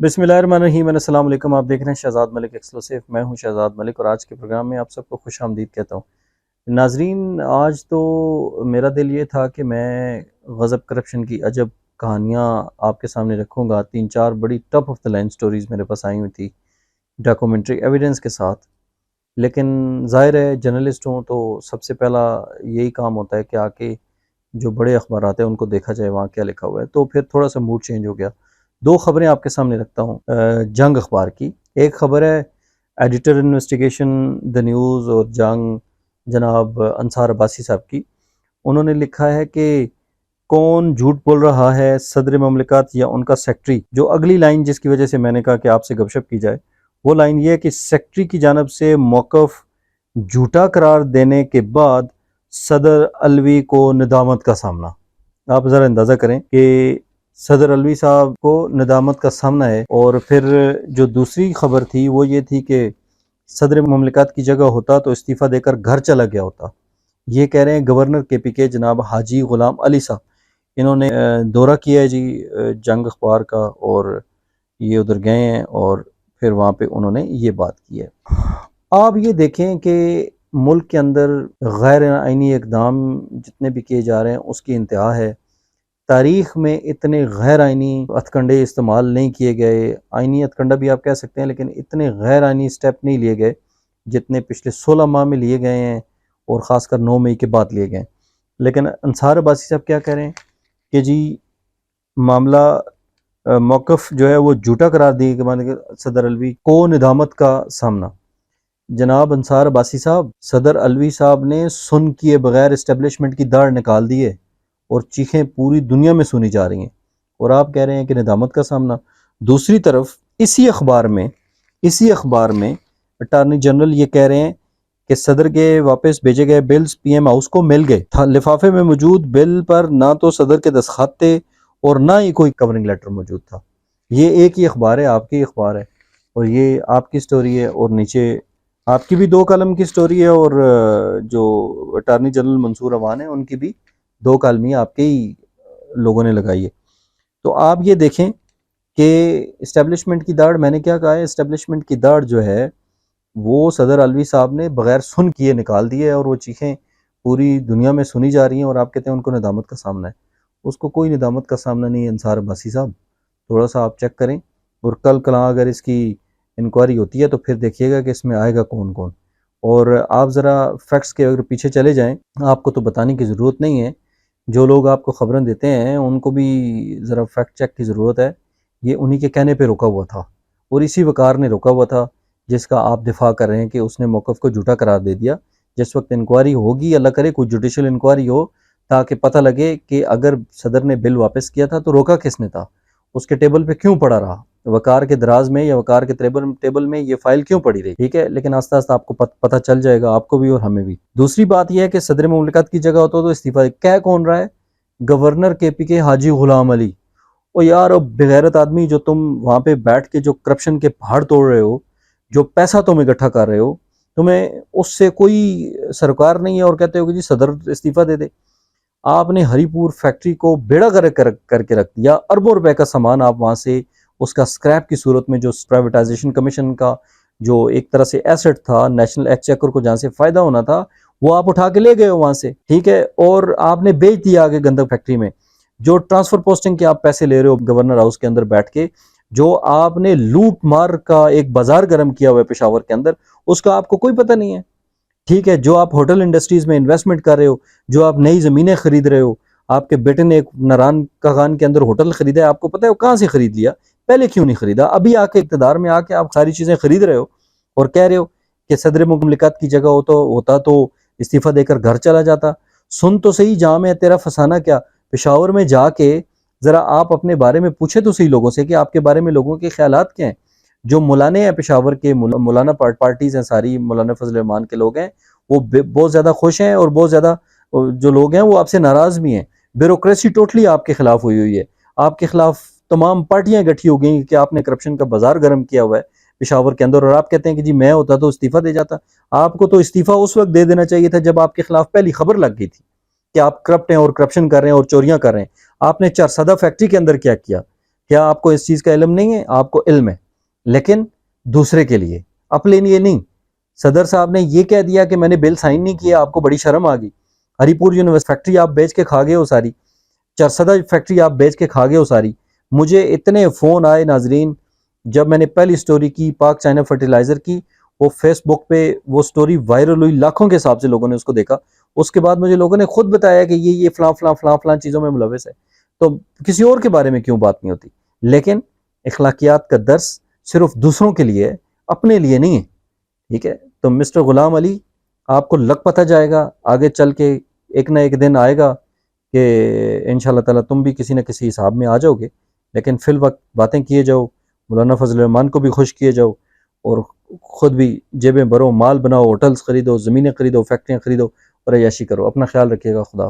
बिस्मिल्लाहिर्रहमानिर्रहीम। अस्सलाम वालेकुम। आप देख रहे हैं शहजाद मलिक एक्सक्लूसिव। मैं हूं शहजाद मलिक और आज के प्रोग्राम में आप सबको खुश आमदीद कहता हूं। नाजरीन, आज तो मेरा दिल ये था कि मैं गज़ब करप्शन की अजब कहानियां आपके सामने रखूंगा। 3-4 बड़ी top of the line stories मेरे पास आई हुई थी डॉक्यूमेंट्री एविडेंस के साथ। लेकिन ज़ाहिर है जर्नलिस्ट हूँ तो सबसे पहला यही काम होता है कि आके जो बड़े अखबारात हैं उनको देखा जाए वहाँ क्या लिखा हुआ है। तो फिर थोड़ा सा मूड चेंज हो गया। 2 खबरें आपके सामने रखता हूँ जंग अखबार की। एक खबर है एडिटर इन्वेस्टिगेशन द न्यूज़ और जंग जनाब अंसार अब्बासी साहब की। उन्होंने लिखा है कि कौन झूठ बोल रहा है, सदर ममलिकत या उनका सेक्रेटरी। जो अगली लाइन जिसकी वजह से मैंने कहा कि आपसे गपशप की जाए, वो लाइन ये है कि सेक्रेटरी की जानब से मौक़िफ़ झूठा करार देने के बाद सदर अलवी को निदामत का सामना। आप ज़रा अंदाज़ा करें कि सदर अलवी साहब को निदामत का सामना है। और फिर जो दूसरी खबर थी वो ये थी कि सदर ममलिकत की जगह होता तो इस्तीफ़ा देकर घर चला गया होता। ये कह रहे हैं गवर्नर KPK जनाब हाजी गुलाम अली साहब। इन्होंने दौरा किया है जी जंग अखबार का, और ये उधर गए हैं और फिर वहाँ पे उन्होंने ये बात की है। आप ये देखें कि मुल्क के अंदर गैर आइनी इक़दाम जितने भी किए जा रहे हैं उसकी इंतहा है। तारीख़ में इतने गैर आइनी हथकंडे इस्तेमाल नहीं किए गए। आइनी हथकंडा भी आप कह सकते हैं, लेकिन इतने गैर आइनी स्टेप नहीं लिए गए जितने पिछले 16 माह में लिए गए हैं और ख़ासकर 9 मई के बाद लिए गए। लेकिन अंसार अब्बासी साहब क्या कह रहे हैं कि जी मामला मौक़िफ़ जो है वो झूठा करार दिए कि मान सदर अलवी को निदामत का सामना। जनाब अंसार अब्बासी साहब, सदर अलवी साहब ने सुन किए बगैर इस्टेब्लिशमेंट की दाढ़ निकाल दी है और चीखें पूरी दुनिया में सुनी जा रही हैं, और आप कह रहे हैं कि निदामत का सामना। दूसरी तरफ इसी अखबार में अटार्नी जनरल ये कह रहे हैं कि सदर के वापस भेजे गए बिल्स PM हाउस को मिल गए। लिफाफे में मौजूद बिल पर ना तो सदर के दस्तखत थे और ना ही कोई कवरिंग लेटर मौजूद था। ये एक ही अखबार है, आपकी अखबार है, और ये आपकी स्टोरी है, और नीचे आपकी भी 2 कलम की स्टोरी है, और जो अटार्नी जनरल मंसूर अवान है उनकी भी 2 कलमी आपके ही लोगों ने लगाई है। तो आप ये देखें कि इस्टेब्लिशमेंट की दाढ़, मैंने क्या कहा है, इस्टेब्लिशमेंट की दाढ़ जो है वो सदर अलवी साहब ने बगैर सुन किए निकाल दी है, और वो चीखें पूरी दुनिया में सुनी जा रही हैं, और आप कहते हैं उनको निदामत का सामना है। उसको कोई निदामत का सामना नहीं है अंसार अब्बासी साहब। थोड़ा सा आप चेक करें, और कल कल अगर इसकी इंक्वायरी होती है तो फिर देखिएगा कि इसमें आएगा कौन कौन। और आप ज़रा फैक्ट्स के अगर पीछे चले जाएं, आपको तो बताने की ज़रूरत नहीं है, जो लोग आपको खबरें देते हैं उनको भी ज़रा फैक्ट चेक की ज़रूरत है। ये उन्हीं के कहने पे रुका हुआ था, और इसी वकार ने रुका हुआ था जिसका आप दिफा कर रहे हैं कि उसने मौक़िफ़ को झूठा करार दे दिया। जिस वक्त इंक्वायरी होगी, अल्लाह करे कोई जुडिशल इंक्वायरी हो, ताकि पता लगे कि अगर सदर ने बिल वापस किया था तो रोका किसने था, उसके टेबल पे क्यों पड़ा रहा, वकार के दराज में या वकार के टेबल में ये फाइल क्यों पड़ी रही। ठीक है, लेकिन आस्ता आस्ता आपको पता चल जाएगा, आपको भी और हमें भी। दूसरी बात यह है कि सदर मुमलिकत की जगह होता तो इस्तीफा कह कौन रहा है, गवर्नर KPK हाजी गुलाम अली। ओ यार, बेगैरत आदमी, जो तुम वहाँ पे बैठ के जो करप्शन के पहाड़ तोड़ रहे हो, जो पैसा तुम इकट्ठा कर रहे हो, तुम्हें उससे कोई सरोकार नहीं है, और कहते हो कि जी सदर इस्तीफा दे दे। आपने हरीपुर फैक्ट्री को बेड़ा करके रख दिया। अरबों रुपए का सामान आप वहाँ से उसका स्क्रैप की सूरत में, जो प्राइवेटाइजेशन कमीशन का जो एक तरह से एसेट था, नेशनल एक्सचेकर को जहाँ से फायदा होना था, वो आप उठा के ले गए हो वहाँ से। ठीक है, और आपने बेच दिया आगे गंदक फैक्ट्री में। जो ट्रांसफर पोस्टिंग के आप पैसे ले रहे हो गवर्नर हाउस के अंदर बैठ के, जो आपने लूट मार का एक बाजार गर्म किया हुआ है पेशावर के अंदर, उसका आपको कोई पता नहीं है। ठीक है, जो आप होटल इंडस्ट्रीज में इन्वेस्टमेंट कर रहे हो, जो आप नई ज़मीनें खरीद रहे हो, आपके बेटे ने एक नारायण का खान के अंदर होटल खरीदा है, आपको पता है वो कहाँ से खरीद लिया, पहले क्यों नहीं खरीदा। अभी आके इक़्तिदार में आके आप सारी चीज़ें खरीद रहे हो और कह रहे हो कि सदर मुमलिकत की जगह होता तो इस्तीफ़ा देकर घर चला जाता। सुन तो सही, जाम है तेरा फसाना क्या। पेशावर में जाके ज़रा आप अपने बारे में पूछे तो सही लोगों से कि आपके बारे में लोगों के ख्यालात क्या हैं। जो मुलाने हैं पेशावर के, मुलाना पार्टीज़ हैं सारी, मौलाना फजल रहमान के लोग हैं, वो बहुत ज़्यादा खुश हैं, और बहुत ज़्यादा जो लोग हैं वो आपसे नाराज़ भी हैं। ब्यूरोक्रेसी टोटली आपके खिलाफ हुई है। आपके खिलाफ तमाम पार्टियां इकट्ठी हो गई कि आपने करप्शन का बाजार गर्म किया हुआ है पेशावर के अंदर, और आप कहते हैं कि जी मैं होता तो इस्तीफा दे जाता। आपको तो इस्तीफा उस वक्त दे देना चाहिए था जब आपके खिलाफ पहली खबर लग गई थी कि आप करप्ट हैं और करप्शन कर रहे हैं और चोरियां कर रहे हैं। आपने चारसदा फैक्ट्री के अंदर क्या किया, کیا آپ کو اس چیز کا علم نہیں ہے؟ آپ کو علم ہے، لیکن دوسرے کے لیے، اپنے لیے نہیں۔ صدر صاحب نے یہ کہہ دیا کہ میں نے بل سائن نہیں کیا، آپ کو بڑی شرم آ گئی۔ ہری پور یونیورسٹی فیکٹری آپ بیچ کے کھا گئے ہو ساری، چرسدہ فیکٹری آپ بیچ کے کھا گئے ہو ساری۔ مجھے اتنے فون آئے ناظرین، جب میں نے پہلی سٹوری کی پاک چائنا فرٹیلائزر کی، وہ فیس بک پہ وہ سٹوری وائرل ہوئی، لاکھوں کے حساب سے لوگوں نے اس کو دیکھا۔ اس کے بعد مجھے لوگوں نے خود بتایا کہ یہ فلاں فلاں فلاں فلاں چیزوں میں ملوث ہے۔ تو کسی اور کے بارے میں کیوں بات نہیں ہوتی؟ لیکن اخلاقیات کا درس صرف دوسروں کے لیے ہے، اپنے لیے نہیں ہے، ٹھیک ہے؟ تو مسٹر غلام علی، آپ کو لگ پتہ جائے گا آگے چل کے، ایک نہ ایک دن آئے گا کہ انشاءاللہ تعالیٰ تم بھی کسی نہ کسی حساب میں آ جاؤ گے، لیکن فی الوقت باتیں کیے جاؤ، مولانا فضل الرحمان کو بھی خوش کیے جاؤ، اور خود بھی جیبیں بھرو، مال بناؤ، ہوٹلز خریدو، زمینیں خریدو، فیکٹریاں خریدو اور عیاشی کرو۔ اپنا خیال رکھیے گا، خدا حافظ۔